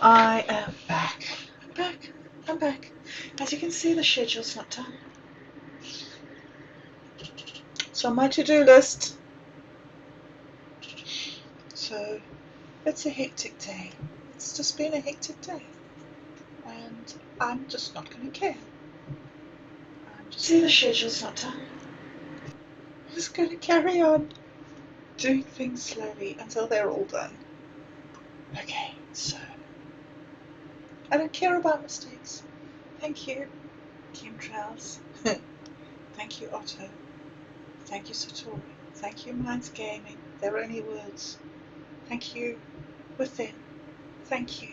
I am back. I'm back. As you can see, the schedule's not done. It's on my to-do list. So it's a hectic day. It's just been a hectic day. And I'm just not going to care. See, the schedule's not done. I'm just going to carry on doing things slowly until they're all done. Okay, so I don't care about mistakes. Thank you, chemtrails. Thank you, Otto. Thank you, Satori. Thank you, Minds Gaming. They're only words. Thank you, Within. Thank you,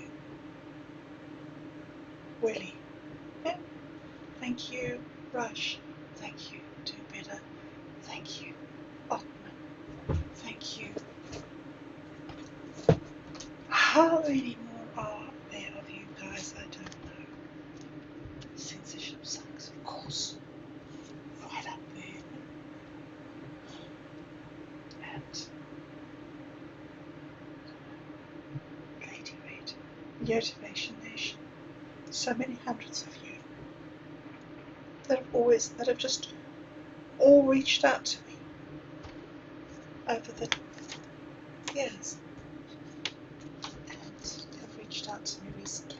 Willie. Yeah. Thank you, Rush. Thank you, Do Better. Thank you, Ottman. Thank you. How many more are there of you guys? I don't know. Censorship sucks, of course. Right up there. And Lady Red. Motivation Nation. So many hundreds of you that have just all reached out to me over the years and have reached out to me recently.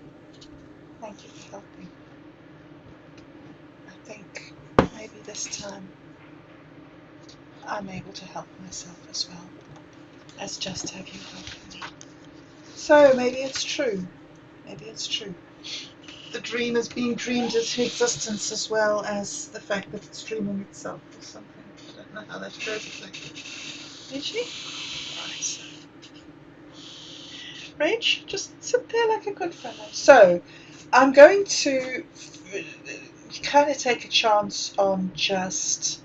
Thank you for helping. I think maybe this time I'm able to help myself as well as just have you helping me. So maybe it's true. Maybe it's true. The dream is being dreamed into existence as well as the fact that it's dreaming itself or something. I don't know how that goes exactly. Did she? Right. Rach, just sit there like a good fellow. So, I'm going to kind of take a chance on just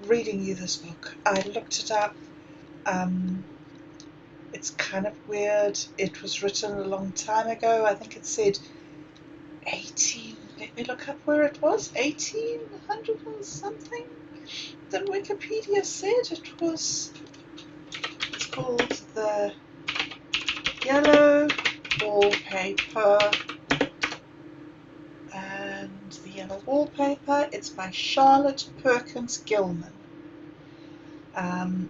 reading you this book. I looked it up. It's kind of weird. It was written a long time ago. I think it said 18. Let me look up where it was. 1800 and something. The Wikipedia said it was. It's called The Yellow Wallpaper. And The Yellow Wallpaper. It's by Charlotte Perkins Gilman.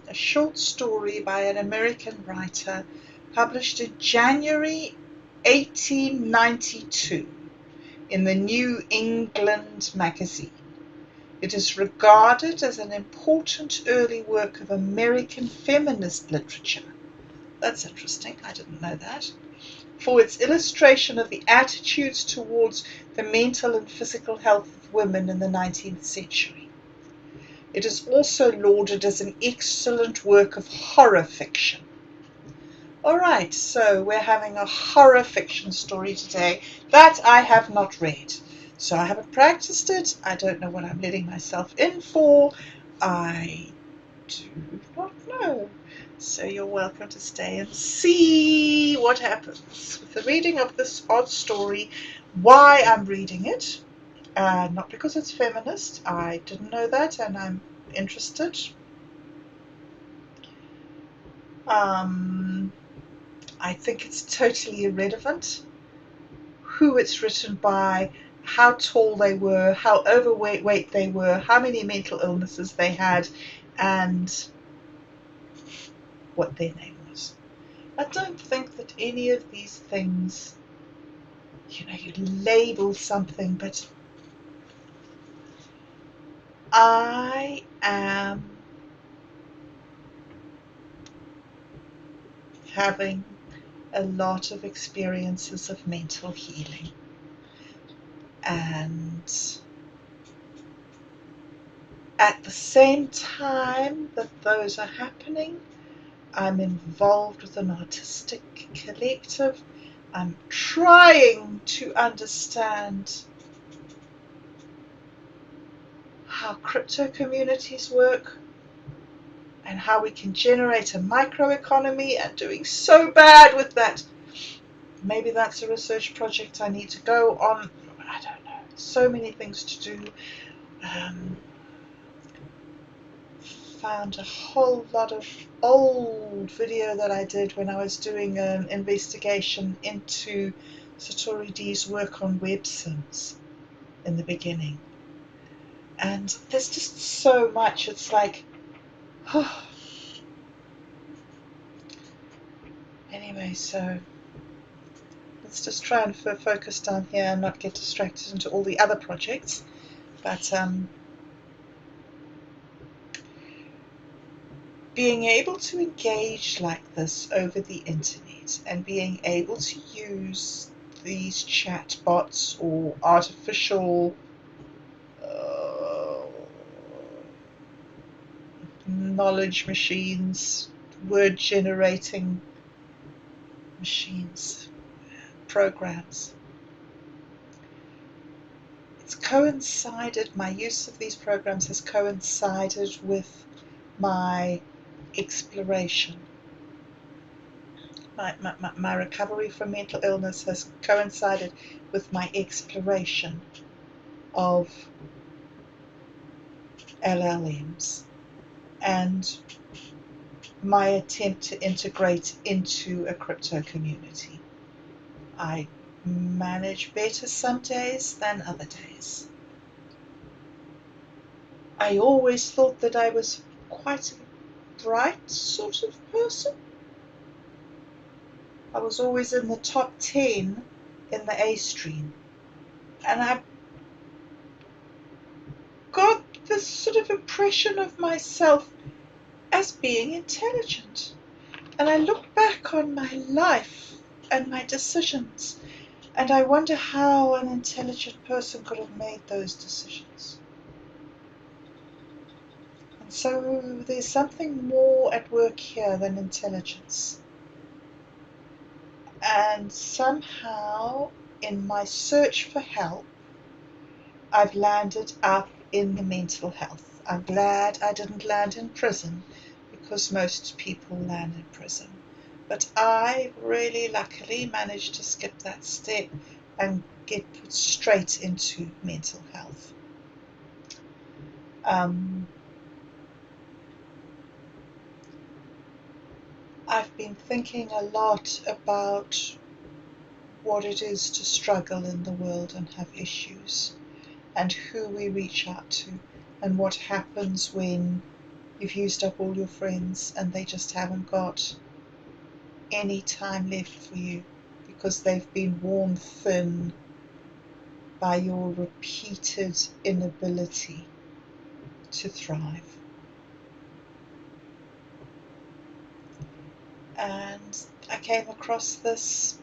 A short story by an American writer published in January 1892 in the New England magazine. It is regarded as an important early work of American feminist literature. That's interesting, I didn't know that. For its illustration of the attitudes towards the mental and physical health of women in the 19th century. It is also lauded as an excellent work of horror fiction. Alright, so we're having a horror fiction story today that I have not read. So I haven't practiced it. I don't know what I'm letting myself in for. I do not know. So you're welcome to stay and see what happens with the reading of this odd story. Why I'm reading it. Not because it's feminist. I didn't know that and I'm interested. I think it's totally irrelevant who it's written by, how tall they were, how overweight they were, how many mental illnesses they had, and what their name was. I don't think that any of these things, you label something, but I am having a lot of experiences of mental healing. And at the same time that those are happening, I'm involved with an artistic collective. I'm trying to understand how crypto communities work and how we can generate a microeconomy, and doing so bad with that. Maybe that's a research project I need to go on. I don't know. So many things to do. found a whole lot of old video that I did when I was doing an investigation into Satori D's work on web sims in the beginning. And there's just so much. It's like, oh. Anyway, so let's just try and focus down here and not get distracted into all the other projects. But being able to engage like this over the internet and being able to use these chat bots or artificial knowledge machines, word generating machines, programs. It's coincided, my use of these programs has coincided with my exploration. My recovery from mental illness has coincided with my exploration of LLMs and my attempt to integrate into a crypto community. I manage better some days than other days. I always thought that I was quite a bright sort of person. I was always in the top 10 in the A stream. And I got this sort of impression of myself as being intelligent. And I look back on my life and my decisions, and I wonder how an intelligent person could have made those decisions. And so there's something more at work here than intelligence. And somehow, in my search for help, I've landed up in the mental health. I'm glad I didn't land in prison, because most people land in prison. But I really luckily managed to skip that step and get put straight into mental health. I've been thinking a lot about what it is to struggle in the world and have issues, and who we reach out to, and what happens when you've used up all your friends and they just haven't got any time left for you because they've been worn thin by your repeated inability to thrive. And I came across this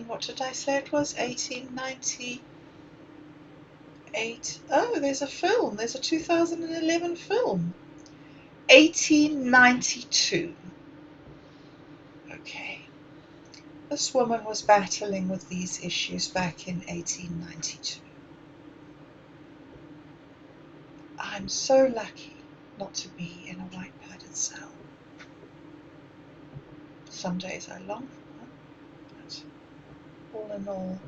what did I say it was? 1898. Oh, there's a film. There's a 2011 film. 1892. Okay. This woman was battling with these issues back in 1892. I'm so lucky not to be in a white padded cell. Some days I long for one, but all in all,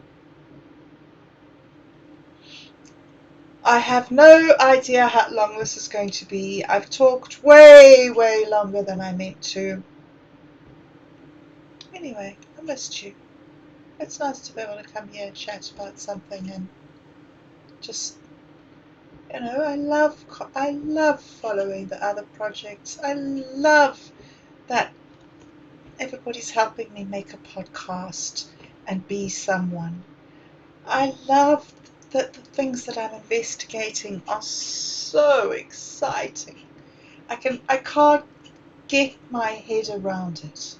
I have no idea how long this is going to be. I've talked way, way longer than I meant to. Anyway, I missed you. It's nice to be able to come here and chat about something and just, I love following the other projects. I love that everybody's helping me make a podcast and be someone. I love that the things that I'm investigating are so exciting. I can't get my head around it.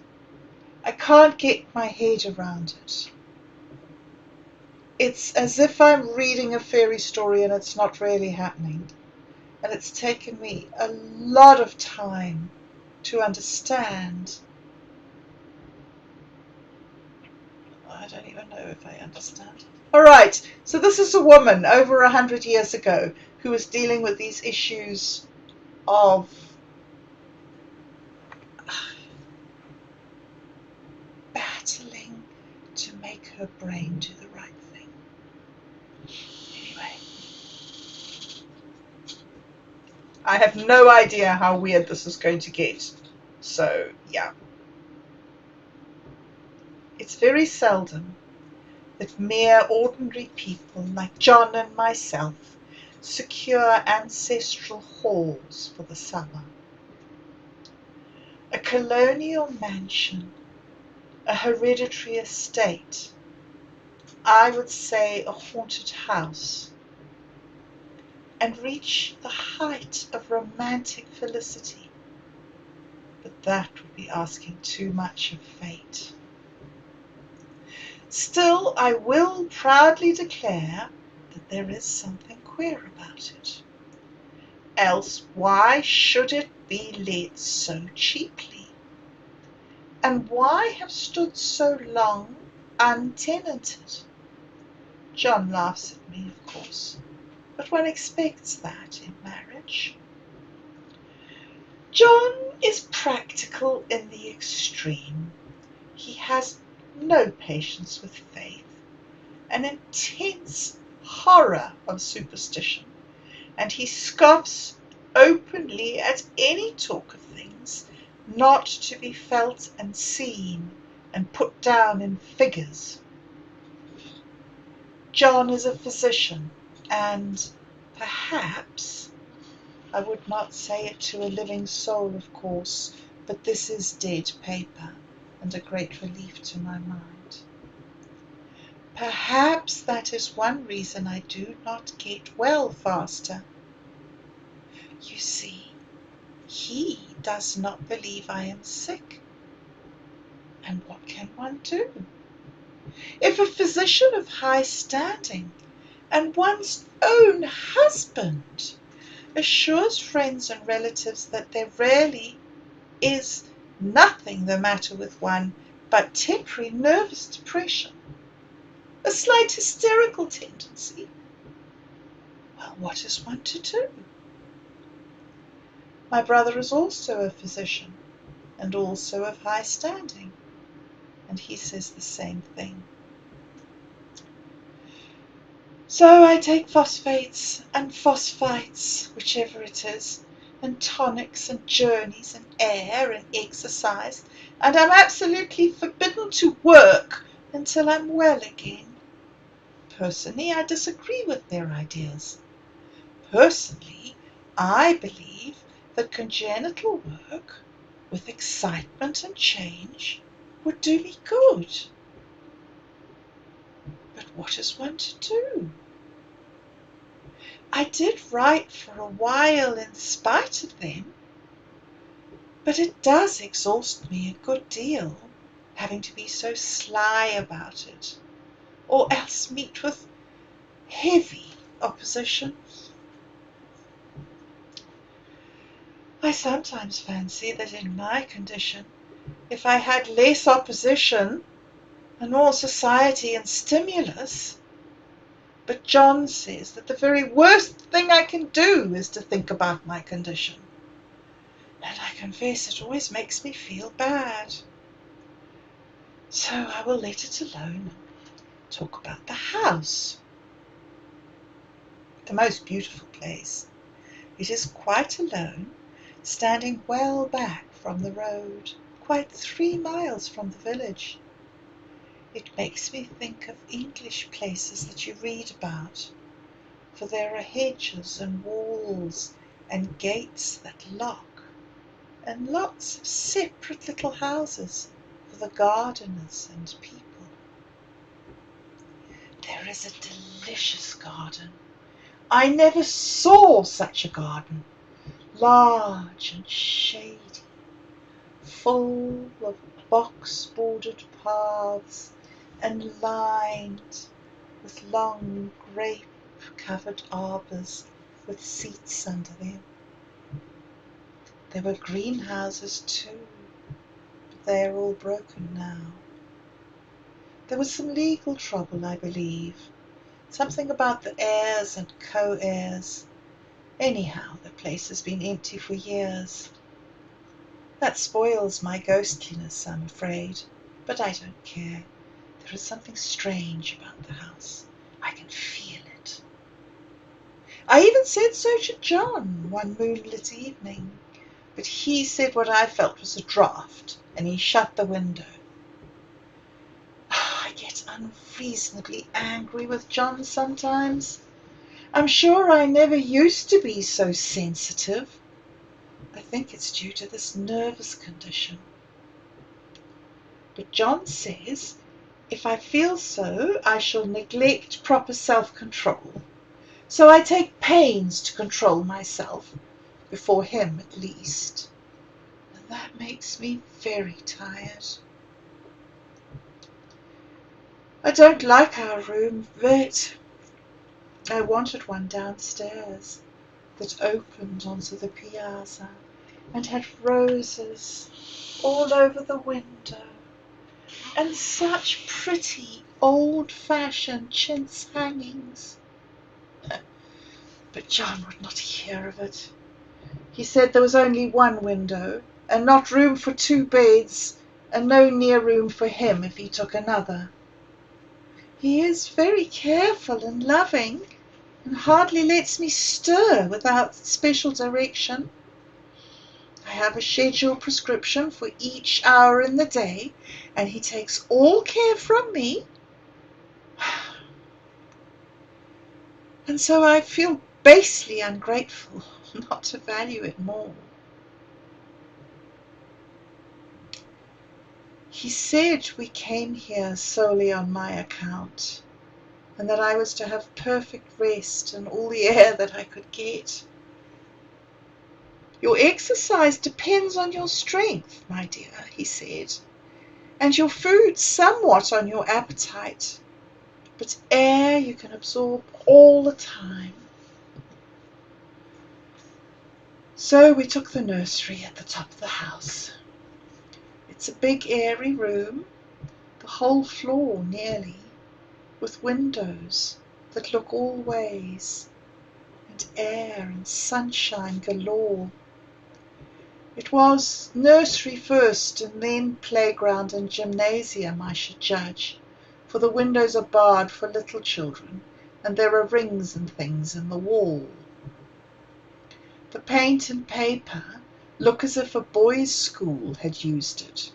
I can't get my head around it. It's as if I'm reading a fairy story and it's not really happening. And it's taken me a lot of time to understand. I don't even know if I understand. Alright, so this is a woman over 100 years ago who was dealing with these issues of battling to make her brain do the right thing. Anyway, I have no idea how weird this is going to get. So, yeah. It's very seldom that mere ordinary people like John and myself secure ancestral halls for the summer. A colonial mansion, a hereditary estate, I would say a haunted house, and reach the height of romantic felicity. But that would be asking too much of fate. Still, I will proudly declare that there is something queer about it. Else why should it be let so cheaply? And why have stood so long untenanted? John laughs at me, of course, but one expects that in marriage. John is practical in the extreme. He has no patience with faith, an intense horror of superstition, and he scoffs openly at any talk of things not to be felt and seen and put down in figures. John is a physician, and perhaps, I would not say it to a living soul, of course, but this is dead paper, and a great relief to my mind. Perhaps that is one reason I do not get well faster. You see, he does not believe I am sick. And what can one do? If a physician of high standing and one's own husband assures friends and relatives that there really is nothing the matter with one but temporary nervous depression, a slight hysterical tendency, well, what is one to do? My brother is also a physician, and also of high standing, and he says the same thing. So I take phosphates and phosphites, whichever it is, and tonics and journeys and air and exercise, and I'm absolutely forbidden to work until I'm well again. Personally, I disagree with their ideas. Personally, I believe that congenital work, with excitement and change, would do me good. But what is one to do? I did write for a while in spite of them, but it does exhaust me a good deal, having to be so sly about it, or else meet with heavy opposition. I sometimes fancy that in my condition, if I had less opposition and more society and stimulus, but John says that the very worst thing I can do is to think about my condition. And I confess it always makes me feel bad. So I will let it alone and talk about the house. The most beautiful place. It is quite alone, standing well back from the road, quite 3 miles from the village. It makes me think of English places that you read about, for there are hedges and walls and gates that lock, and lots of separate little houses for the gardeners and people. There is a delicious garden. I never saw such a garden, large and shady, full of box-bordered paths and lined with long grape-covered arbours with seats under them. There were greenhouses too, but they are all broken now. There was some legal trouble, I believe, something about the heirs and co-heirs. Anyhow, the place has been empty for years. That spoils my ghostliness, I'm afraid, but I don't care. There is something strange about the house. I can feel it. I even said so to John one moonlit evening, but he said what I felt was a draught, and he shut the window. I get unreasonably angry with John sometimes. I'm sure I never used to be so sensitive. I think it's due to this nervous condition. But John says if I feel so, I shall neglect proper self-control. So I take pains to control myself, before him at least. And that makes me very tired. I don't like our room a bit. I wanted one downstairs that opened onto the piazza and had roses all over the window and such pretty old-fashioned chintz hangings. But John would not hear of it. He said there was only one window, and not room for 2 beds, and no near room for him if he took another. He is very careful and loving, and hardly lets me stir without special direction. I have a scheduled prescription for each hour in the day, and he takes all care from me. And so I feel basely ungrateful not to value it more. He said we came here solely on my account, and that I was to have perfect rest and all the air that I could get. Your exercise depends on your strength, my dear, he said, and your food somewhat on your appetite, but air you can absorb all the time. So we took the nursery at the top of the house. It's a big airy room, the whole floor nearly, with windows that look all ways, and air and sunshine galore. It was nursery first, and then playground and gymnasium, I should judge, for the windows are barred for little children, and there are rings and things in the wall. The paint and paper look as if a boys' school had used it.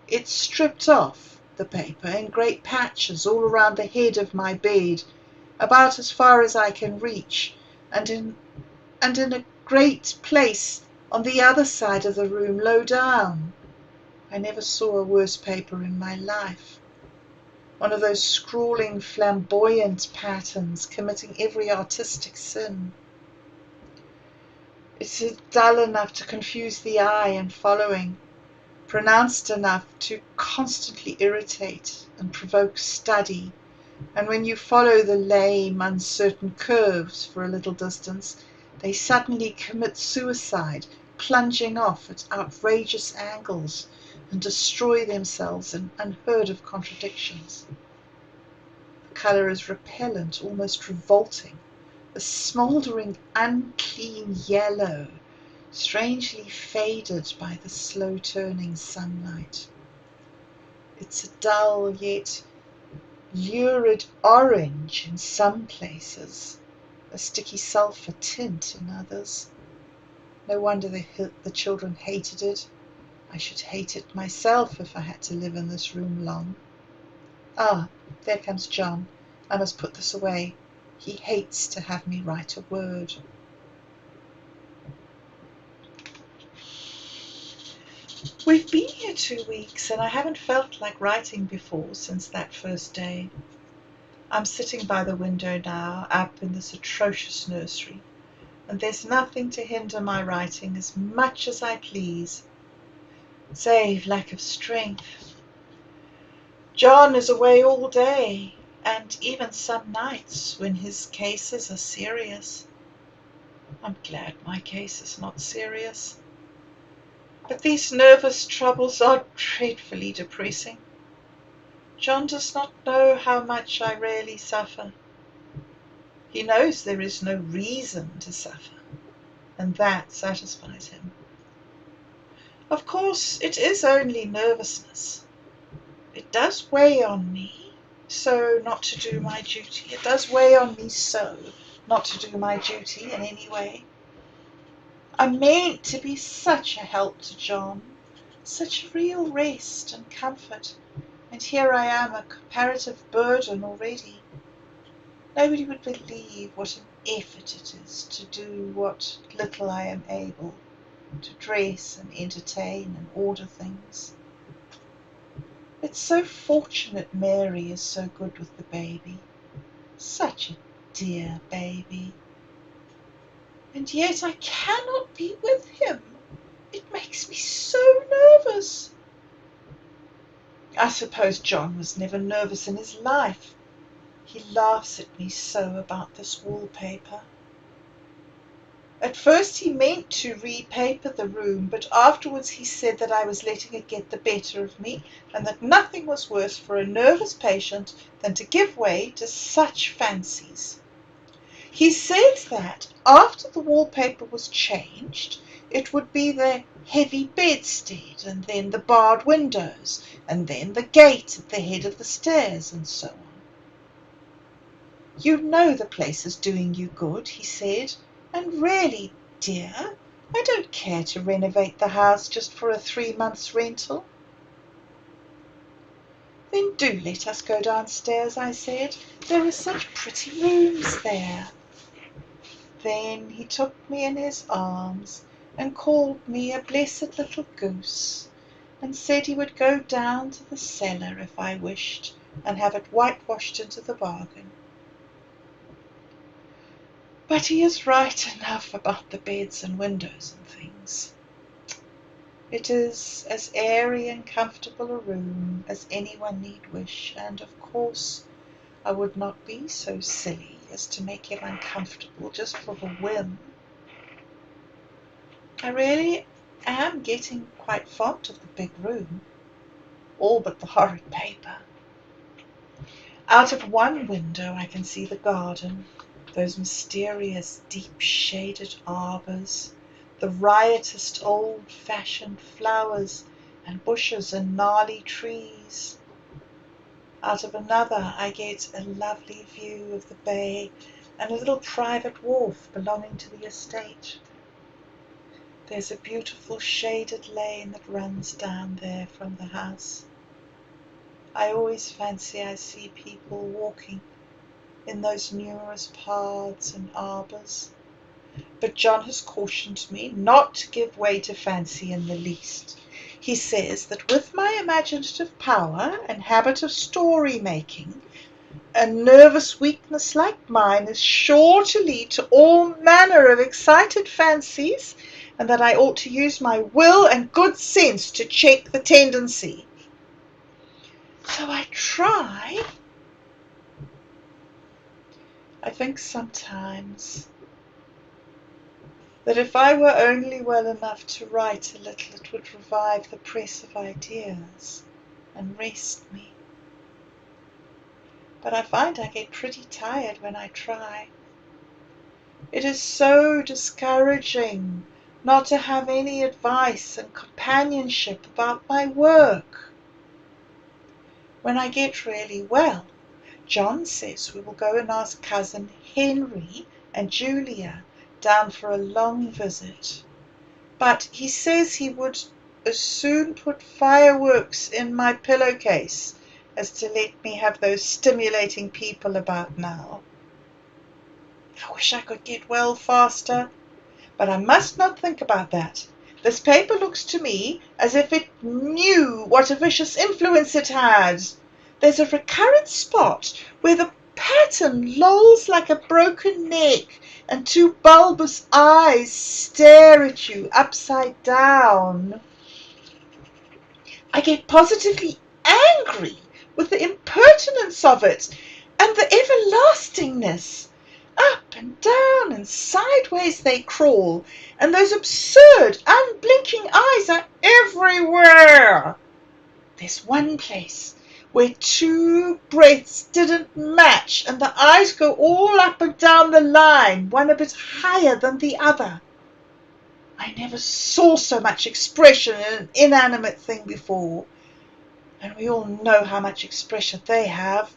It's stripped off, the paper, in great patches all around the head of my bed, about as far as I can reach, and in a great place on the other side of the room, low down. I never saw a worse paper in my life. One of those scrawling, flamboyant patterns committing every artistic sin. It's dull enough to confuse the eye in following, pronounced enough to constantly irritate and provoke study, and when you follow the lame, uncertain curves for a little distance, they suddenly commit suicide, plunging off at outrageous angles, and destroy themselves in unheard of contradictions. The colour is repellent, almost revolting, a smouldering, unclean yellow, strangely faded by the slow-turning sunlight. It's a dull yet lurid orange in some places, a sticky sulphur tint in others. No wonder the children hated it. I should hate it myself if I had to live in this room long. Ah, there comes John. I must put this away. He hates to have me write a word. We've been here 2 weeks, and I haven't felt like writing before since that first day. I'm sitting by the window now, up in this atrocious nursery, and there's nothing to hinder my writing as much as I please, save lack of strength. John is away all day, and even some nights when his cases are serious. I'm glad my case is not serious. But these nervous troubles are dreadfully depressing. John does not know how much I really suffer. He knows there is no reason to suffer, and that satisfies him. Of course, it is only nervousness. It does weigh on me so not to do my duty. It does weigh on me so not to do my duty in any way. I meant to be such a help to John, such a real rest and comfort, and here I am a comparative burden already. Nobody would believe what an effort it is to do what little I am able, to dress and entertain and order things. It's so fortunate Mary is so good with the baby. Such a dear baby. And yet I cannot be with him. It makes me so nervous. I suppose John was never nervous in his life. He laughs at me so about this wallpaper. At first he meant to repaper the room, but afterwards he said that I was letting it get the better of me, and that nothing was worse for a nervous patient than to give way to such fancies. He said that after the wallpaper was changed, it would be the heavy bedstead, and then the barred windows, and then the gate at the head of the stairs, and so on. You know the place is doing you good, he said, and really, dear, I don't care to renovate the house just for a 3 months' rental. Then do let us go downstairs, I said. There are such pretty rooms there. Then he took me in his arms and called me a blessed little goose, and said he would go down to the cellar if I wished, and have it whitewashed into the bargain. But he is right enough about the beds and windows and things. It is as airy and comfortable a room as anyone need wish, and of course I would not be so silly as to make him uncomfortable just for the whim. I really am getting quite fond of the big room, all but the horrid paper. Out of one window I can see the garden, those mysterious deep-shaded arbours, the riotous old-fashioned flowers and bushes and gnarly trees. Out of another I get a lovely view of the bay and a little private wharf belonging to the estate. There's a beautiful shaded lane that runs down there from the house. I always fancy I see people walking in those numerous paths and arbours. But John has cautioned me not to give way to fancy in the least. He says that with my imaginative power and habit of story making, a nervous weakness like mine is sure to lead to all manner of excited fancies, and that I ought to use my will and good sense to check the tendency. So I try. I think sometimes that if I were only well enough to write a little, it would revive the press of ideas and rest me. But I find I get pretty tired when I try. It is so discouraging not to have any advice and companionship about my work. When I get really well, John says we will go and ask cousin Henry and Julia down for a long visit. But he says he would as soon put fireworks in my pillowcase as to let me have those stimulating people about now. I wish I could get well faster, but I must not think about that. This paper looks to me as if it knew what a vicious influence it had. There's a recurrent spot where the pattern lolls like a broken neck, and two bulbous eyes stare at you upside down. I get positively angry with the impertinence of it, and the everlastingness. Up and down and sideways they crawl, and those absurd, unblinking eyes are everywhere. There's one place where two breaths didn't match, and the eyes go all up and down the line, one a bit higher than the other. I never saw so much expression in an inanimate thing before, and we all know how much expression they have.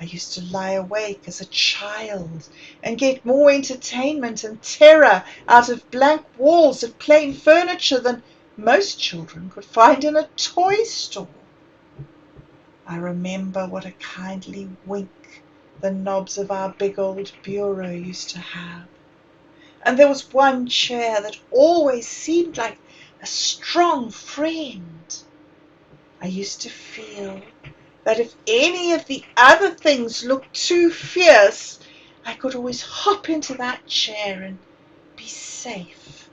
I used to lie awake as a child and get more entertainment and terror out of blank walls of plain furniture than most children could find in a toy store. I remember what a kindly wink the knobs of our big old bureau used to have. And there was one chair that always seemed like a strong friend. I used to feel that if any of the other things looked too fierce, I could always hop into that chair and be safe.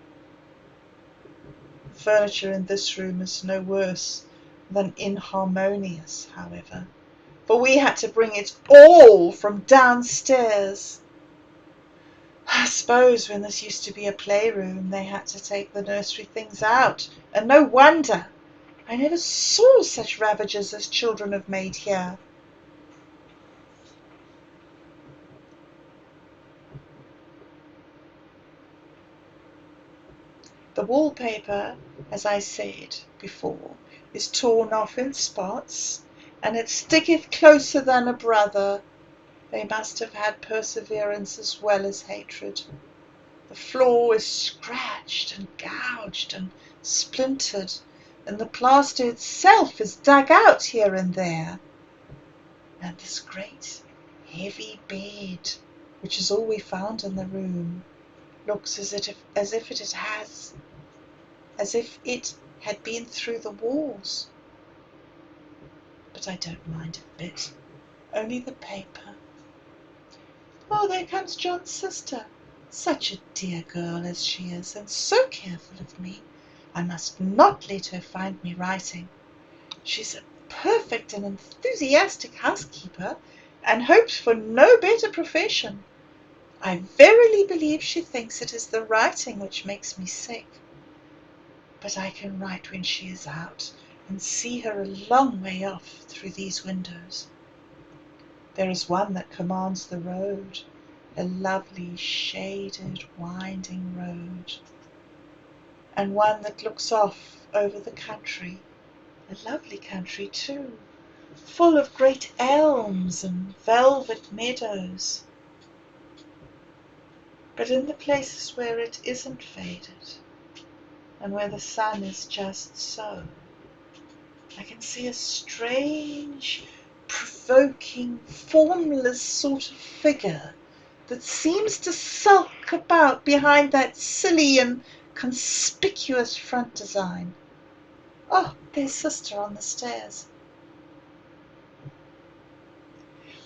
The furniture in this room is no worse than inharmonious, however, for we had to bring it all from downstairs. I suppose when this used to be a playroom, they had to take the nursery things out, and no wonder. I never saw such ravages as children have made here. The wallpaper, as I said before, is torn off in spots, and it sticketh closer than a brother. They must have had perseverance as well as hatred. The floor is scratched and gouged and splintered, and the plaster itself is dug out here and there. And this great heavy bed, which is all we found in the room, looks as if it had been through the walls. But I don't mind a bit, only the paper. Oh, there comes John's sister. Such a dear girl as she is, and so careful of me. I must not let her find me writing. She's a perfect and enthusiastic housekeeper, and hopes for no better profession. I verily believe she thinks it is the writing which makes me sick. But I can write when she is out, and see her a long way off through these windows. There is one that commands the road, a lovely shaded winding road, and one that looks off over the country, a lovely country too, full of great elms and velvet meadows. But in the places where it isn't faded, and where the sun is just so, I can see a strange, provoking, formless sort of figure that seems to sulk about behind that silly and conspicuous front design. Oh, there's sister on the stairs.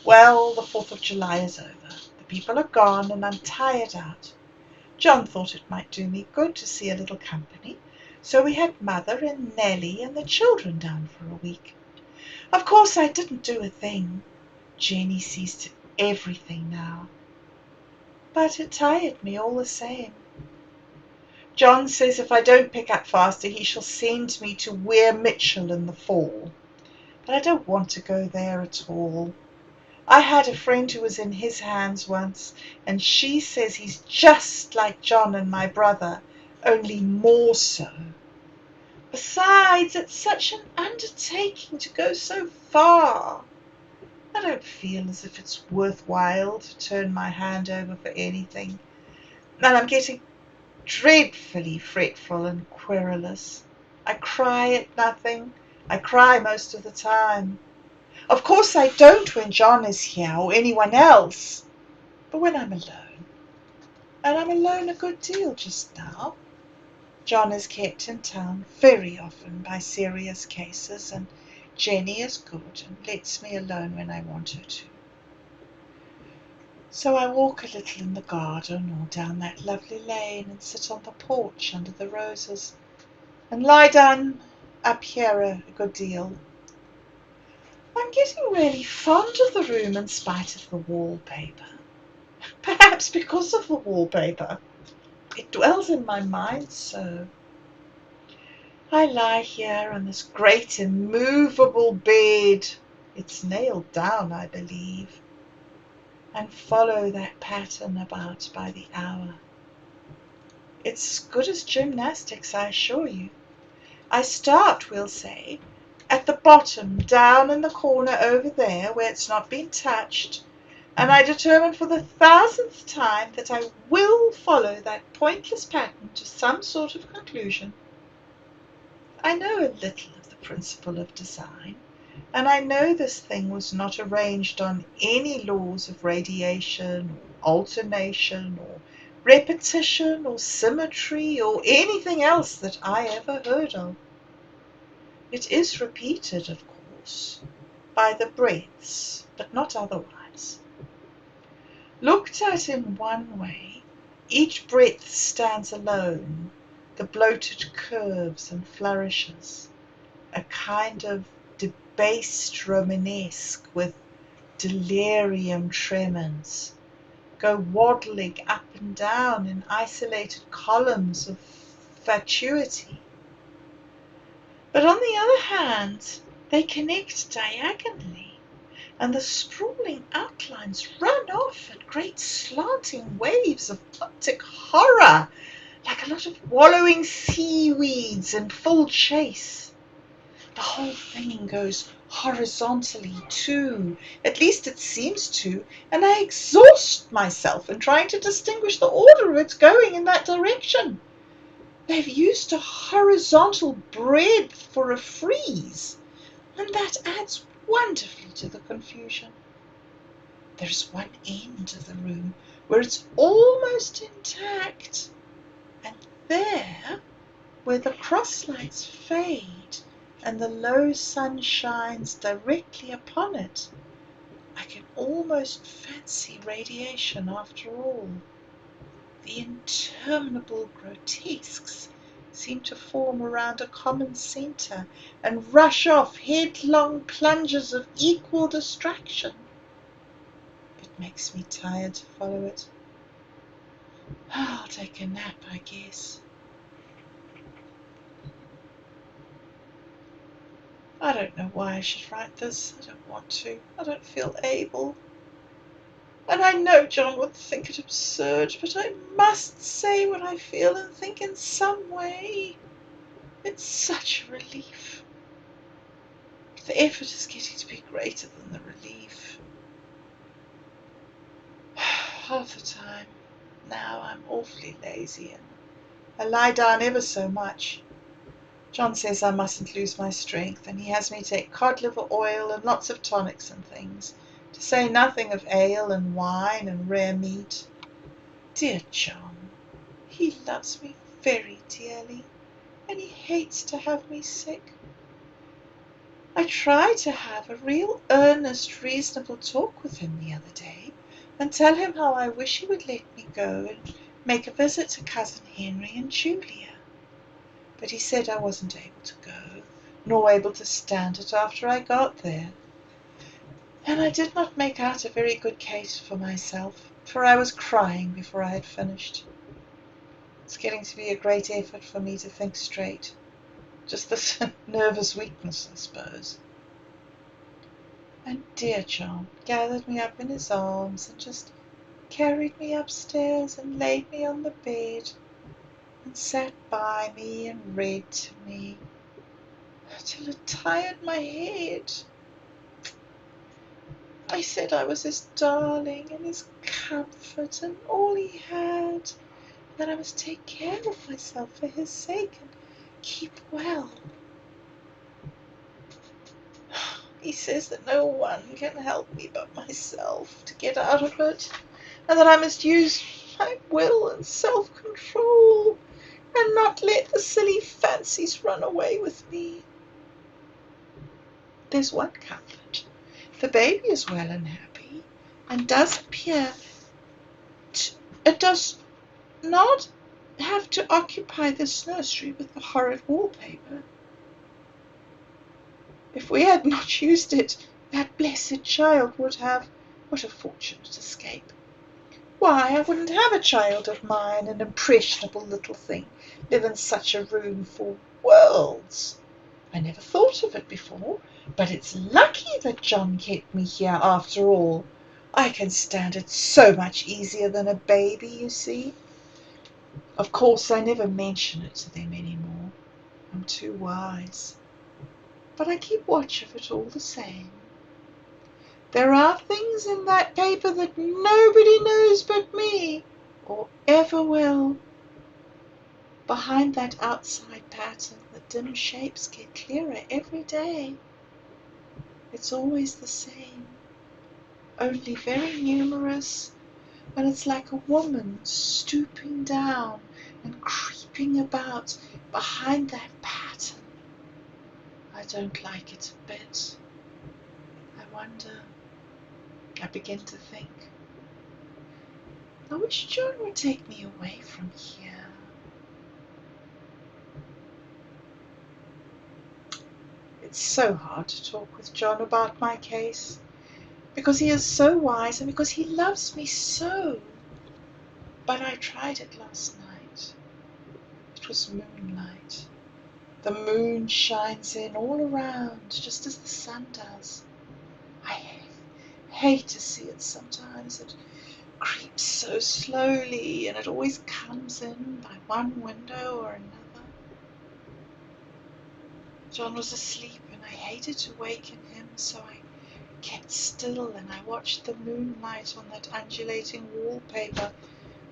Well, the 4th of July is over. The people are gone, and I'm tired out. John thought it might do me good to see a little company, so we had Mother and Nellie and the children down for a week. Of course I didn't do a thing. Jenny sees to everything now. But it tired me all the same. John says if I don't pick up faster, he shall send me to Weir Mitchell in the fall. But I don't want to go there at all. I had a friend who was in his hands once, and she says he's just like John and my brother, only more so. Besides, it's such an undertaking to go so far. I don't feel as if it's worthwhile to turn my hand over for anything, and I'm getting dreadfully fretful and querulous. I cry at nothing. I cry most of the time. Of course I don't when John is here or anyone else, but when I'm alone, and I'm alone a good deal just now. John is kept in town very often by serious cases, and Jenny is good and lets me alone when I want her to. So I walk a little in the garden or down that lovely lane and sit on the porch under the roses and lie down up here a good deal. I'm getting really fond of the room in spite of the wallpaper. Perhaps because of the wallpaper. It dwells in my mind so. I lie here on this great immovable bed, it's nailed down, I believe, and follow that pattern about by the hour. It's as good as gymnastics, I assure you. I start, we'll say, at the bottom, down in the corner over there where it's not been touched, and I determine for the 1000th time that I will follow that pointless pattern to some sort of conclusion. I know a little of the principle of design, and I know this thing was not arranged on any laws of radiation or alternation or repetition or symmetry or anything else that I ever heard of. It is repeated, of course, by the breadths, but not otherwise. Looked at in one way, each breadth stands alone, the bloated curves and flourishes, a kind of debased Romanesque with delirium tremens, go waddling up and down in isolated columns of fatuity. But on the other hand, they connect diagonally, and the sprawling outlines run off in great slanting waves of optic horror, like a lot of wallowing seaweeds in full chase. The whole thing goes horizontally too, at least it seems to, and I exhaust myself in trying to distinguish the order of its going in that direction. They've used a horizontal breadth for a frieze, and that adds wonderfully to the confusion. There's one end of the room where it's almost intact, and there, where the cross-lights fade and the low sun shines directly upon it, I can almost fancy radiation after all. The interminable grotesques seem to form around a common centre and rush off headlong plunges of equal distraction. It makes me tired to follow it. I'll take a nap, I guess. I don't know why I should write this. I don't want to. I don't feel able. And I know John would think it absurd, but I must say what I feel and think in some way. It's such a relief. The effort is getting to be greater than the relief. Half the time now I'm awfully lazy and I lie down ever so much. John says I mustn't lose my strength, and he has me take cod liver oil and lots of tonics and things, to say nothing of ale and wine and rare meat. Dear John, he loves me very dearly, and he hates to have me sick. I tried to have a real earnest, reasonable talk with him the other day, and tell him how I wish he would let me go and make a visit to Cousin Henry and Julia. But he said I wasn't able to go, nor able to stand it after I got there. And I did not make out a very good case for myself, for I was crying before I had finished. It's getting to be a great effort for me to think straight. Just this nervous weakness, I suppose. And dear John gathered me up in his arms and just carried me upstairs and laid me on the bed and sat by me and read to me till it tired my head. I said I was his darling and his comfort and all he had, that I must take care of myself for his sake and keep well. He says that no one can help me but myself to get out of it, and that I must use my will and self-control and not let the silly fancies run away with me. There's one comfort. The baby is well and happy, and does appear it does not have to occupy this nursery with the horrid wallpaper. If we had not used it, that blessed child would have. What a fortunate escape! Why, I wouldn't have a child of mine, an impressionable little thing, live in such a room for worlds. I never thought of it before, but it's lucky that John kept me here after all. I can stand it so much easier than a baby, you see. Of course, I never mention it to them any more. I'm too wise. but I keep watch of it all the same. There are things in that paper that nobody knows but me, or ever will. Behind that outside pattern, the dim shapes get clearer every day. It's always the same, only very numerous, and it's like a woman stooping down and creeping about behind that pattern. I don't like it a bit. I wonder, I begin to think, I wish John would take me away from here. It's so hard to talk with John about my case, because he is so wise and because he loves me so. But I tried it last night. It was moonlight. The moon shines in all around, just as the sun does. I hate to see it sometimes. It creeps so slowly, and it always comes in by one window or another. John was asleep, and I hated to waken him, so I kept still and I watched the moonlight on that undulating wallpaper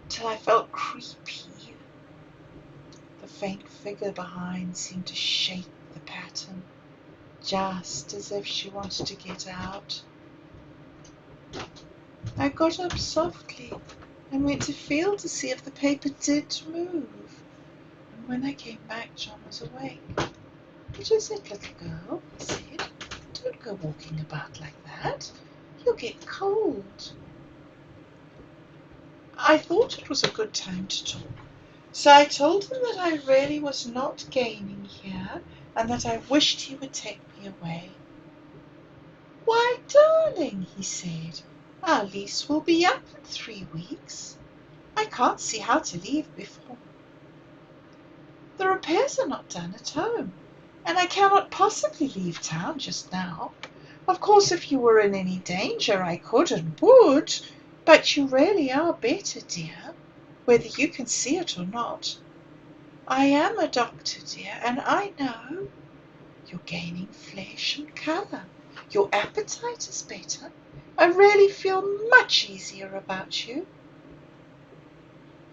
till I felt creepy. The faint figure behind seemed to shake the pattern, just as if she wanted to get out. I got up softly and went to feel to see if the paper did move. And when I came back, John was awake. "What is it, little girl?" he said. "Don't go walking about like that. You'll get cold." I thought it was a good time to talk, so I told him that I really was not gaining here, and that I wished he would take me away. "Why, darling," he said, "our lease will be up in 3 weeks. I can't see how to leave before. The repairs are not done at home, and I cannot possibly leave town just now. Of course, if you were in any danger, I could and would, but you really are better, dear, whether you can see it or not. I am a doctor, dear, and I know. You're gaining flesh and colour. Your appetite is better. I really feel much easier about you."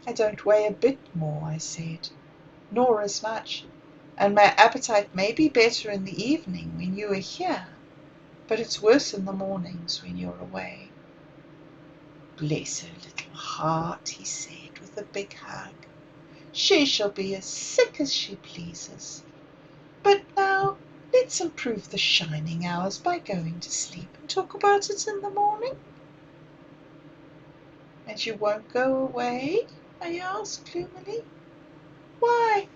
"I don't weigh a bit more," I said, "nor as much, and my appetite may be better in the evening when you are here, but it's worse in the mornings when you're away." "Bless her little heart," he said with a big hug. "She shall be as sick as she pleases. But now let's improve the shining hours by going to sleep and talk about it in the morning." "And you won't go away?" I asked gloomily. "Why,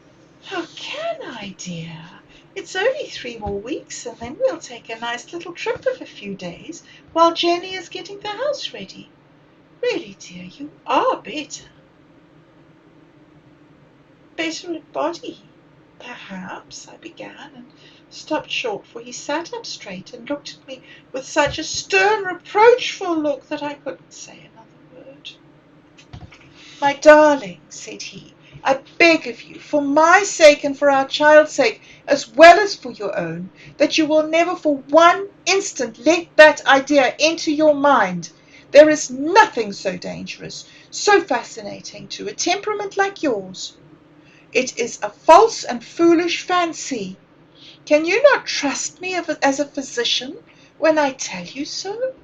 how can I, dear? It's only 3 more weeks, and then we'll take a nice little trip of a few days while Jenny is getting the house ready. Really, dear, you are better." "Better in body, perhaps," I began, and stopped short, for he sat up straight and looked at me with such a stern, reproachful look that I couldn't say another word. "My darling," said he, "I beg of you, for my sake and for our child's sake, as well as for your own, that you will never for one instant let that idea into your mind. There is nothing so dangerous, so fascinating to a temperament like yours. It is a false and foolish fancy. Can you not trust me as a physician when I tell you so?"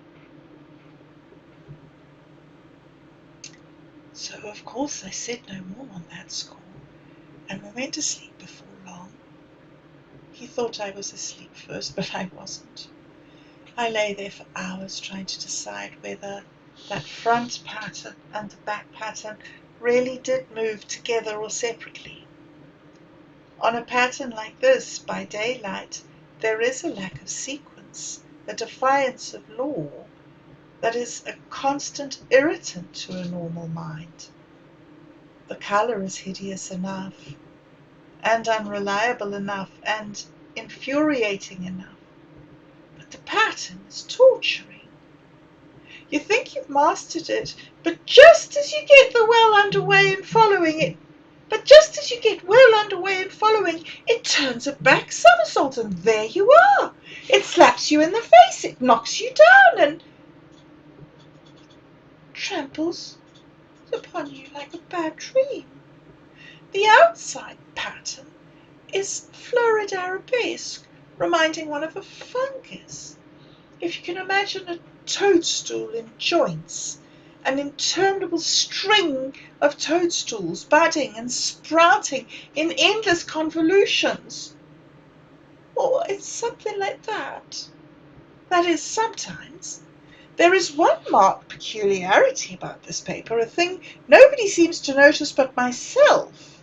So, of course, I said no more on that score, and we went to sleep before long. He thought I was asleep first, but I wasn't. I lay there for hours trying to decide whether that front pattern and the back pattern really did move together or separately. On a pattern like this, by daylight, there is a lack of sequence, a defiance of law, that is a constant irritant to a normal mind. The colour is hideous enough, and unreliable enough, and infuriating enough, but the pattern is torturing. You think you've mastered it, but just as you get the well under way in following it, But just as you get well underway and following, it turns a back somersault, and there you are. It slaps you in the face, it knocks you down, and tramples upon you like a bad dream. The outside pattern is florid arabesque, reminding one of a fungus. If you can imagine a toadstool in joints, an interminable string of toadstools budding and sprouting in endless convolutions. Or it's something like that. That is, sometimes. There is one marked peculiarity about this paper, a thing nobody seems to notice but myself,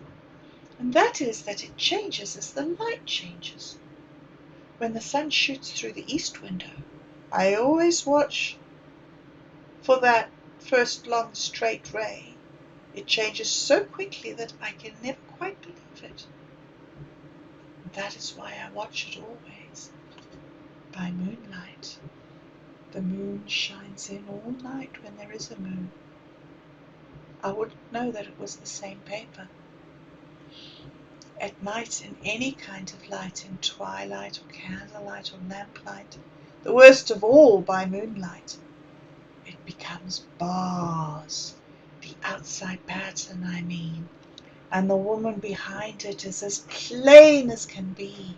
and that is that it changes as the light changes. When the sun shoots through the east window, I always watch for that first long straight ray. It changes so quickly that I can never quite believe it. And that is why I watch it always, by moonlight. The moon shines in all night when there is a moon. I wouldn't know that it was the same paper. At night, in any kind of light, in twilight or candlelight or lamplight, the worst of all by moonlight, it becomes bars, the outside pattern I mean, and the woman behind it is as plain as can be.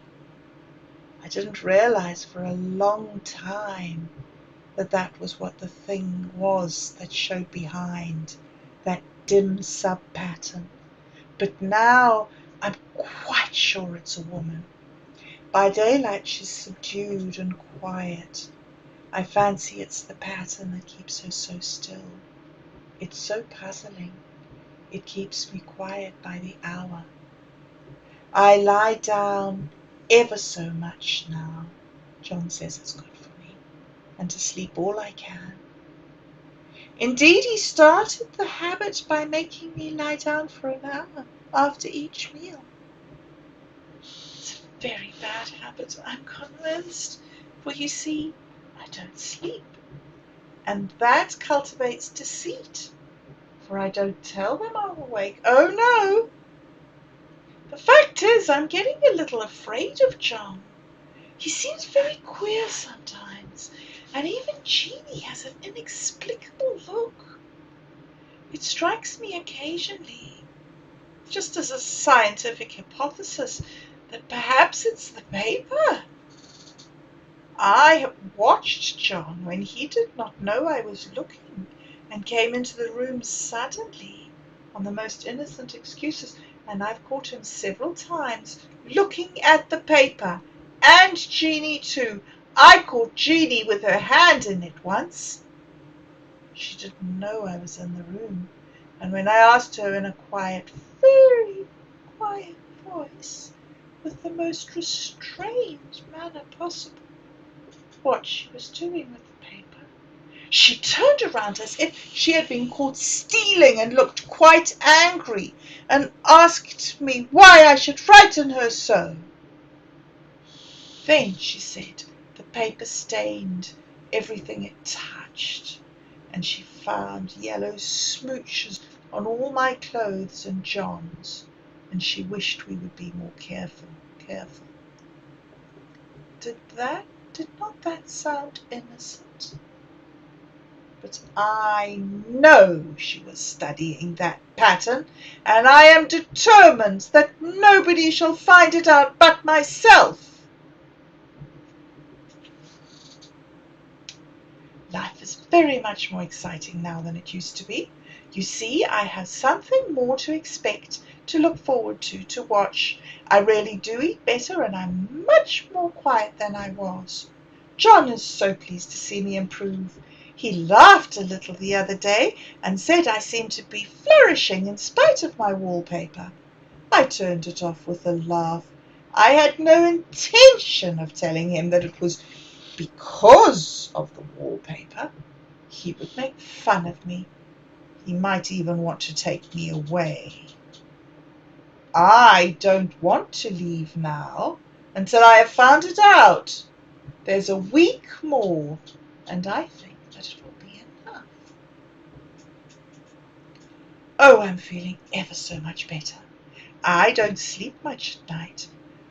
I didn't realize for a long time that that was what the thing was that showed behind, that dim sub-pattern. But now I'm quite sure it's a woman. By daylight she's subdued and quiet. I fancy it's the pattern that keeps her so still. It's so puzzling. It keeps me quiet by the hour. I lie down ever so much now. John says it's good for me, and to sleep all I can. Indeed, he started the habit by making me lie down for an hour after each meal. It's a very bad habit, I'm convinced, for you see, I don't sleep, and that cultivates deceit, for I don't tell them I'm awake. Oh no! The fact is, I'm getting a little afraid of John. He seems very queer sometimes, and even Jeanie has an inexplicable look. It strikes me occasionally, just as a scientific hypothesis, that perhaps it's the paper. I watched John when he did not know I was looking, and came into the room suddenly on the most innocent excuses, and I've caught him several times looking at the paper, and Jeanie too. I caught Jeanie with her hand in it once. She didn't know I was in the room, and when I asked her in a quiet, very quiet voice, with the most restrained manner possible, what she was doing with the paper, she turned around as if she had been caught stealing and looked quite angry, and asked me why I should frighten her so. Then she said the paper stained everything it touched, and she found yellow smooches on all my clothes and John's, and she wished we would be more careful. Did not that sound innocent? But I know she was studying that pattern, and I am determined that nobody shall find it out but myself. Life is very much more exciting now than it used to be. You see, I have something more to expect, to look forward to watch. I really do eat better, and I'm much more quiet than I was. John is so pleased to see me improve. He laughed a little the other day, and said I seemed to be flourishing in spite of my wallpaper. I turned it off with a laugh. I had no intention of telling him that it was because of the wallpaper. He would make fun of me. He might even want to take me away. I don't want to leave now until I have found it out. There's a week more, and I think that it will be enough. Oh, I'm feeling ever so much better. I don't sleep much at night,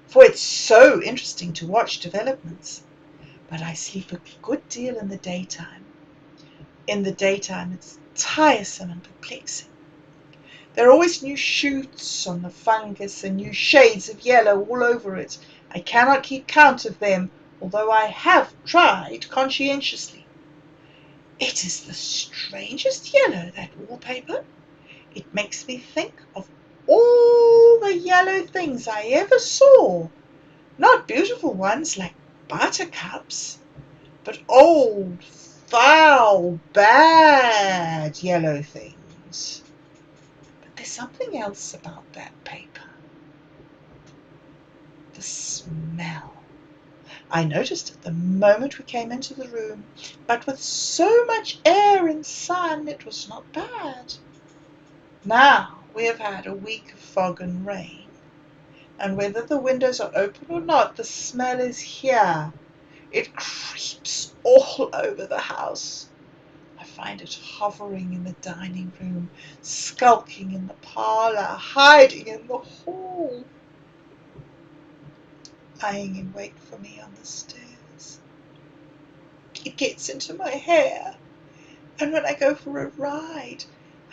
for it's so interesting to watch developments, but I sleep a good deal in the daytime. In the daytime it's tiresome and perplexing. There are always new shoots on the fungus and new shades of yellow all over it. I cannot keep count of them, although I have tried conscientiously. It is the strangest yellow, that wallpaper. It makes me think of all the yellow things I ever saw. Not beautiful ones like buttercups, but old, foul, bad yellow things. But there's something else about that paper. The smell. I noticed it the moment we came into the room, but with so much air and sun it was not bad. Now we have had a week of fog and rain, and whether the windows are open or not, the smell is here. It creeps all over the house. I find it hovering in the dining room, skulking in the parlour, hiding in the hall, lying in wait for me on the stairs. It gets into my hair, and when I go for a ride,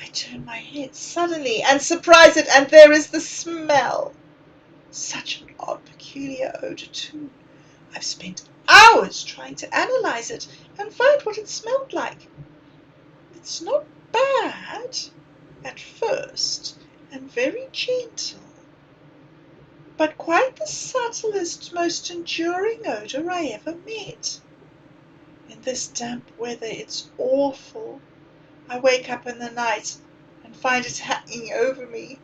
I turn my head suddenly and surprise it, and there is the smell. Such an odd, peculiar odour, too. I've spent hours trying to analyse it and find what it smelled like. It's not bad at first, and very gentle, but quite the subtlest, most enduring odour I ever met. In this damp weather it's awful. I wake up in the night and find it hanging over me.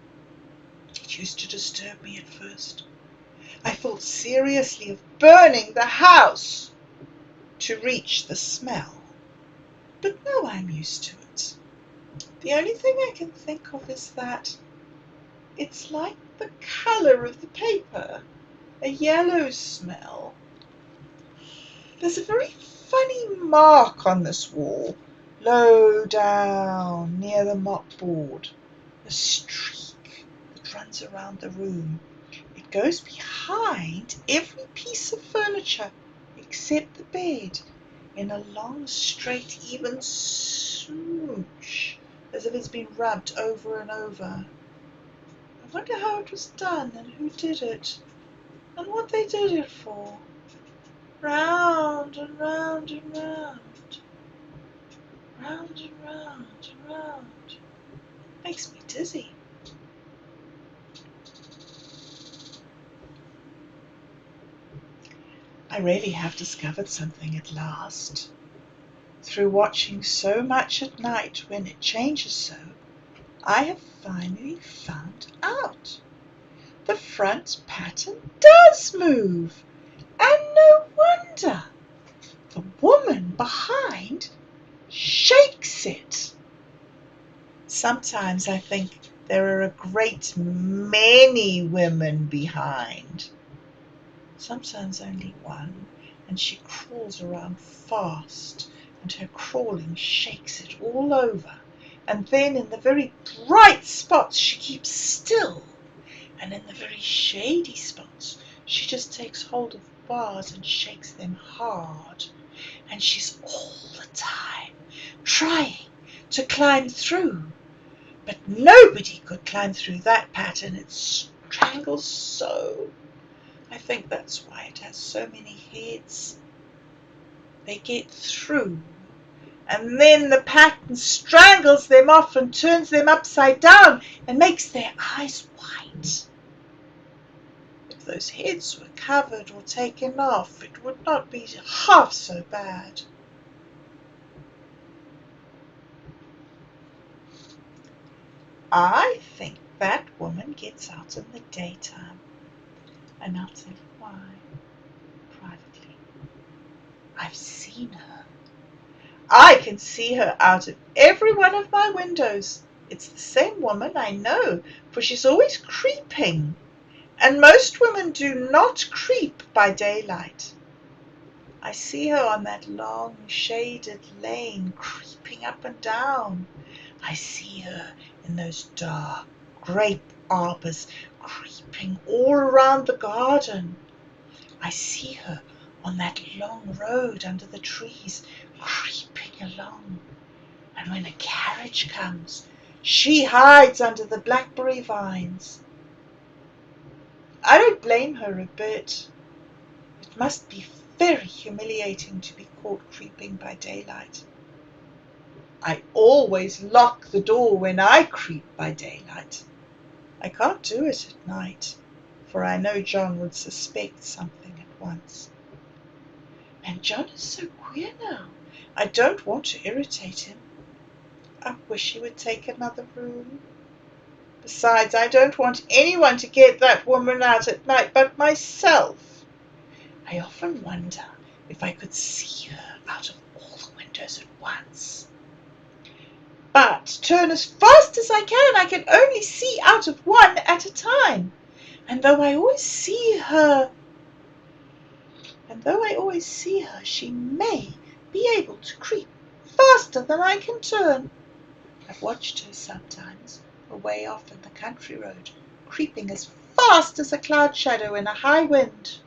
It used to disturb me at first. I thought seriously of burning the house to reach the smell, but now I'm used to it. The only thing I can think of is that it's like the colour of the paper, a yellow smell. There's a very funny mark on this wall, low down near the mopboard, a streak that runs around the room. It goes behind every piece of furniture except the bed, in a long, straight, even smooch, as if it's been rubbed over and over. I wonder how it was done, and who did it, and what they did it for. Round and round and round, round and round and round. Makes me dizzy. I really have discovered something at last. Through watching so much at night when it changes so, I have finally found out. The front pattern does move, and no wonder. The woman behind shakes it. Sometimes I think there are a great many women behind. Sometimes only one, and she crawls around fast, and her crawling shakes it all over, and then in the very bright spots she keeps still, and in the very shady spots she just takes hold of the bars and shakes them hard, and she's all the time trying to climb through, but nobody could climb through that pattern. It strangles so. I think that's why it has so many heads. They get through, and then the pattern strangles them off and turns them upside down and makes their eyes white. If those heads were covered or taken off, it would not be half so bad. I think that woman gets out in the daytime, and I'll tell you why, privately. I've seen her. I can see her out of every one of my windows. It's the same woman, I know, for she's always creeping, and most women do not creep by daylight. I see her on that long shaded lane, creeping up and down. I see her in those dark grape arbors creeping all around the garden. I see her on that long road under the trees, creeping along. And when a carriage comes, she hides under the blackberry vines. I don't blame her a bit. It must be very humiliating to be caught creeping by daylight. I always lock the door when I creep by daylight. I can't do it at night, for I know John would suspect something at once. And John is so queer now. I don't want to irritate him. I wish he would take another room. Besides, I don't want anyone to get that woman out at night but myself. I often wonder if I could see her out of all the windows at once. But turn as fast as I can only see out of one at a time. And though I always see her, she may be able to creep faster than I can turn. I've watched her sometimes, away off in the country road, creeping as fast as a cloud shadow in a high wind.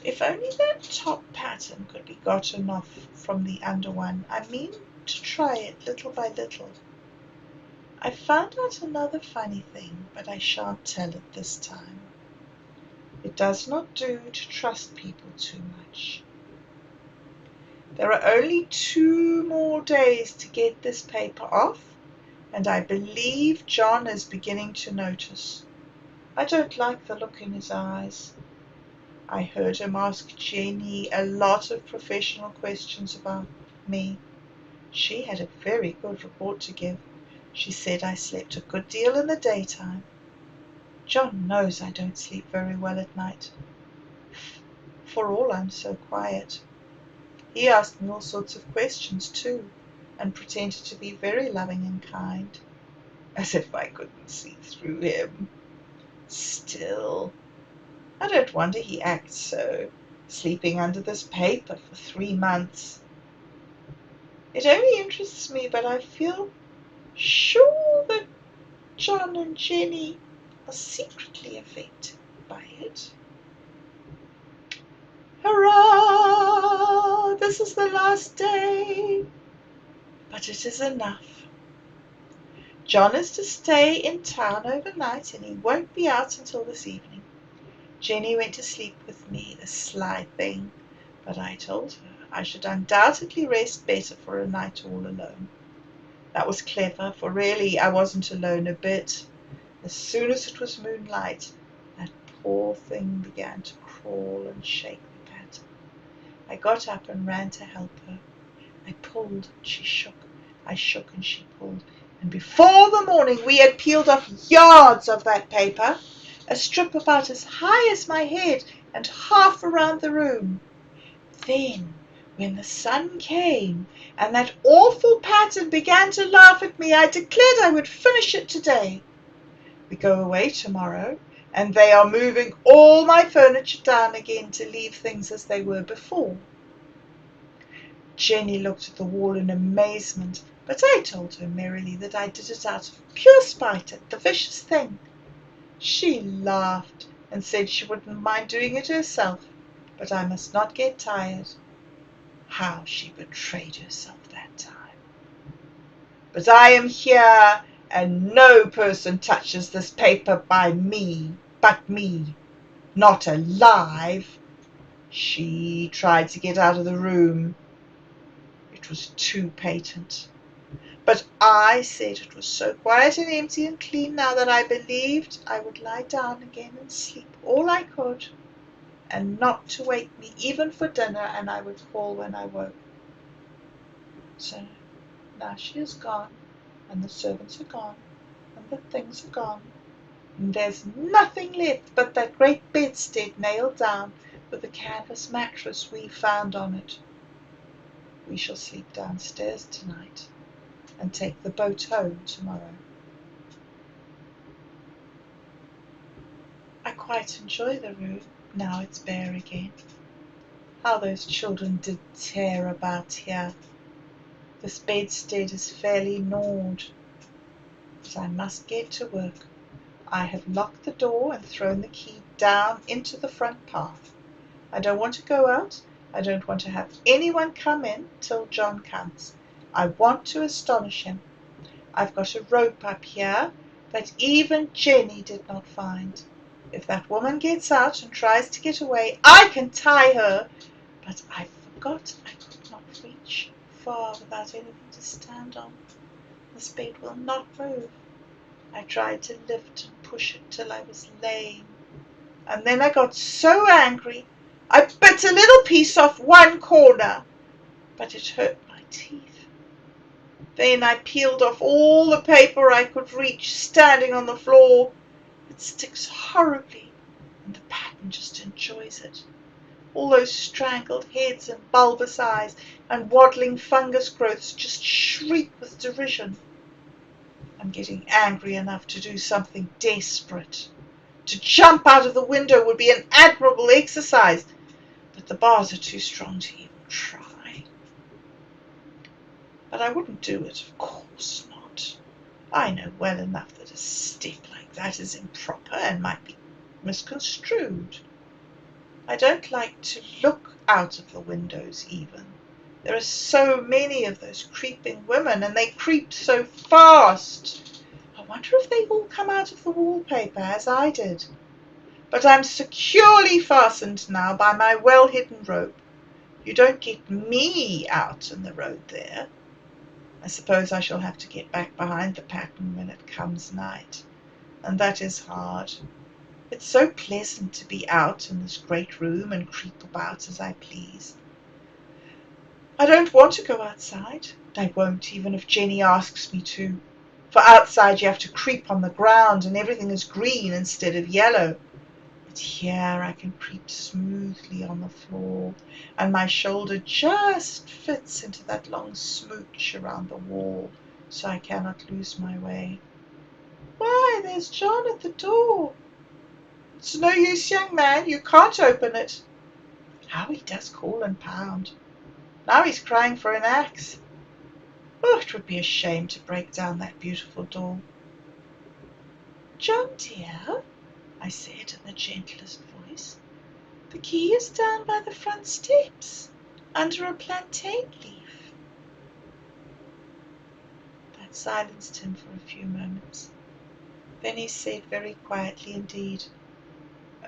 If only that top pattern could be gotten off from the under one. I mean to try it little by little. I found out another funny thing, but I shan't tell it this time. It does not do to trust people too much. There are only 2 more days to get this paper off, and I believe John is beginning to notice. I don't like the look in his eyes. I heard him ask Jenny a lot of professional questions about me. She had a very good report to give. She said I slept a good deal in the daytime. John knows I don't sleep very well at night. For all I'm so quiet. He asked me all sorts of questions too, and pretended to be very loving and kind, as if I couldn't see through him. Still, I don't wonder he acts so, sleeping under this paper for 3 months. It only interests me, but I feel sure that John and Jenny are secretly affected by it. Hurrah! This is the last day. But it is enough. John is to stay in town overnight, and he won't be out until this evening. Jenny went to sleep with me, the sly thing, but I told her I should undoubtedly rest better for a night all alone. That was clever, for really I wasn't alone a bit. As soon as it was moonlight, that poor thing began to crawl and shake the pattern. I got up and ran to help her. I pulled and she shook. I shook and she pulled. And before the morning we had peeled off yards of that paper, a strip about as high as my head and half around the room. Then, when the sun came and that awful pattern began to laugh at me, I declared I would finish it today. We go away tomorrow, and they are moving all my furniture down again to leave things as they were before. Jenny looked at the wall in amazement, but I told her merrily that I did it out of pure spite at the vicious thing. She laughed and said she wouldn't mind doing it herself, but I must not get tired. How she betrayed herself that time. But I am here, and no person touches this paper but me, not alive. She tried to get out of the room. It was too patent. But I said it was so quiet and empty and clean now that I believed I would lie down again and sleep all I could, and not to wake me even for dinner, and I would call when I woke. So now she is gone, and the servants are gone, and the things are gone, and there's nothing left but that great bedstead nailed down with the canvas mattress we found on it. We shall sleep downstairs tonight and take the boat home tomorrow. I quite enjoy the room now it's bare again. How those children did tear about here. This bedstead is fairly gnawed, but I must get to work. I have locked the door and thrown the key down into the front path. I don't want to go out. I don't want to have anyone come in till John comes. I want to astonish him. I've got a rope up here that even Jenny did not find. If that woman gets out and tries to get away, I can tie her. But I forgot I could not reach far without anything to stand on. This bed will not move. I tried to lift and push it till I was lame. And then I got so angry, I bit a little piece off one corner, but it hurt my teeth. Then I peeled off all the paper I could reach, standing on the floor. It sticks horribly, and the pattern just enjoys it. All those strangled heads and bulbous eyes and waddling fungus growths just shriek with derision. I'm getting angry enough to do something desperate. To jump out of the window would be an admirable exercise, but the bars are too strong to even try. But I wouldn't do it, of course not. I know well enough that a step like that is improper and might be misconstrued. I don't like to look out of the windows even. There are so many of those creeping women, and they creep so fast. I wonder if they all come out of the wallpaper as I did. But I'm securely fastened now by my well-hidden rope. You don't get me out in the road there. I suppose I shall have to get back behind the pattern when it comes night, and that is hard. It's so pleasant to be out in this great room and creep about as I please. I don't want to go outside. I won't, even if Jenny asks me to. For outside you have to creep on the ground, and everything is green instead of yellow. But here I can creep smoothly on the floor, and my shoulder just fits into that long smooch around the wall, so I cannot lose my way. Why, there's John at the door. It's no use, young man, you can't open it. How he does call and pound. Now he's crying for an axe. Oh, it would be a shame to break down that beautiful door. John, dear, I said in the gentlest voice, the key is down by the front steps, under a plantain leaf. That silenced him for a few moments. Then he said very quietly indeed,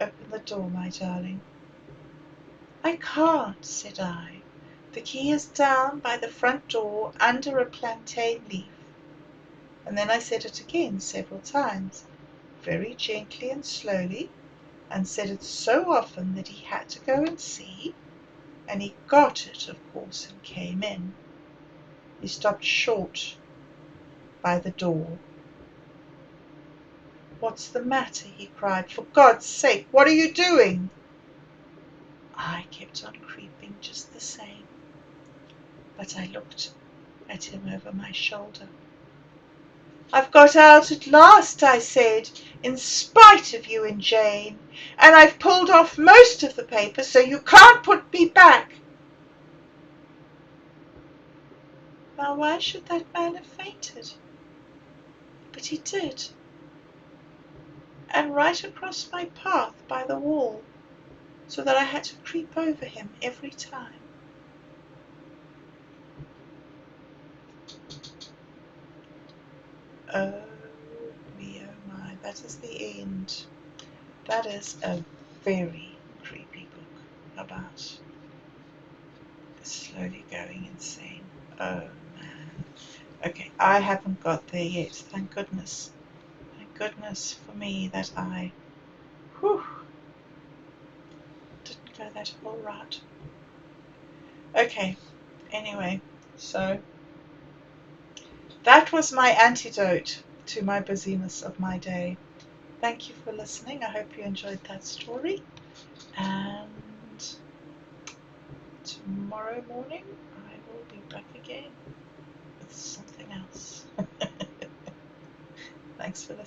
open the door, my darling. I can't, said I. The key is down by the front door, under a plantain leaf. And then I said it again several times, very gently and slowly, and said it so often that he had to go and see, and he got it, of course, and came in. He stopped short by the door. What's the matter? He cried. For God's sake, what are you doing? I kept on creeping just the same, but I looked at him over my shoulder. I've got out at last, I said, in spite of you and Jane, and I've pulled off most of the paper, so you can't put me back. Now why should that man have fainted? But he did, and right across my path by the wall, so that I had to creep over him every time. Oh me, oh my, that is the end. That is a very creepy book about slowly going insane. Oh man. Okay, I haven't got there yet, thank goodness. Thank goodness for me that I didn't go that whole route. Okay, anyway, so that was my antidote to my busyness of my day. Thank you for listening. I hope you enjoyed that story. And tomorrow morning I will be back again with something else. Thanks for listening.